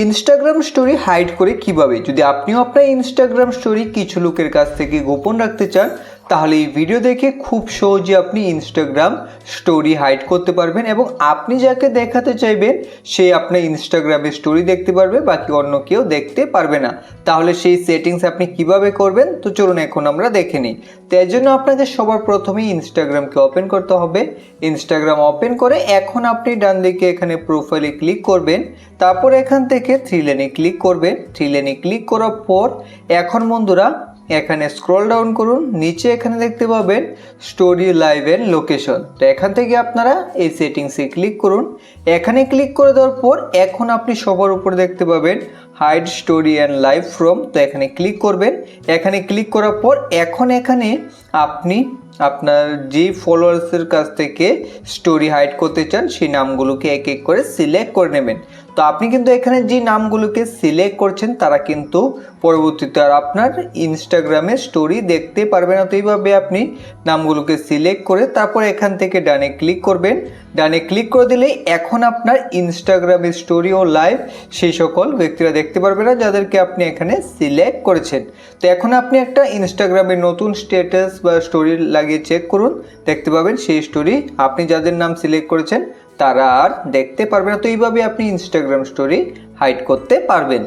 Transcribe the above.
Instagram story hide করে কিভাবে? যদি আপনিও আপনার ইনস্টাগ্রাম স্টোরি কিছু লোকের কাছ থেকে গোপন রাখতে চান, তাহলে এই ভিডিও দেখে খুব সহজে আপনি ইনস্টাগ্রাম স্টোরি হাইড করতে পারবেন এবং আপনি যাকে দেখাতে চাইবেন সে আপনার ইনস্টাগ্রামে স্টোরি দেখতে পারবে, বাকি অন্য কেউ দেখতে পারবে না। তাহলে সেই সেটিংস আপনি কিভাবে করবেন, তো চলুন এখন আমরা দেখে নিই। তো এর জন্য আপনাকে সবার প্রথমেই ইনস্টাগ্রামকে ওপেন করতে হবে। ইনস্টাগ্রাম ওপেন করে এখন আপনি ডান দিকে এখানে প্রোফাইলে ক্লিক করবেন, তারপর এখান থেকে থ্রি লাইনে ক্লিক করবেন। থ্রি লাইনে ক্লিক করার পর এখন বন্ধুরা এখানে স্ক্রল ডাউন করুন, নিচে এখানে দেখতে পাবেন স্টোরি লাইভ এন্ড লোকেশন। তো এখান থেকে আপনারা এই সেটিংসে ক্লিক করুন। এখানে ক্লিক করে দেওয়ার পর এখন আপনি সবার উপরে দেখতে পাবেন hide story and live from. তো এখানে ক্লিক করবেন। এখানে ক্লিক করার পর এখন এখানে আপনি আপনার যে ফলোয়ার্সের কাছ থেকে স্টোরি হাইড করতে চান সেই নামগুলোকে এক এক করে সিলেক্ট করে নেবেন। তো আপনি কিন্তু এখানে যে নামগুলোকে সিলেক্ট করছেন তারা কিন্তু পরবর্তীতে আর আপনার ইনস্টাগ্রামে স্টোরি দেখতে পারবে না। তো এইভাবে আপনি নামগুলোকে সিলেক্ট করে তারপর এখান থেকে ডানে ক্লিক করবেন। ডানে ক্লিক করে দিলেই এখন আপনার ইনস্টাগ্রামের স্টোরি ও লাইভ সেই সকল ব্যক্তিরা দেখতে পারবে না যাদেরকে আপনি এখানে সিলেক্ট করেছেন। তো এখন আপনি একটা ইনস্টাগ্রামের নতুন স্ট্যাটাস বা স্টোরি লাগিয়ে চেক করুন, দেখতে পাবেন সেই স্টোরি আপনি যাদের নাম সিলেক্ট করেছেন তারা আর দেখতে পারবে না। তো এইভাবে আপনি ইনস্টাগ্রাম স্টোরি হাইড করতে পারবেন।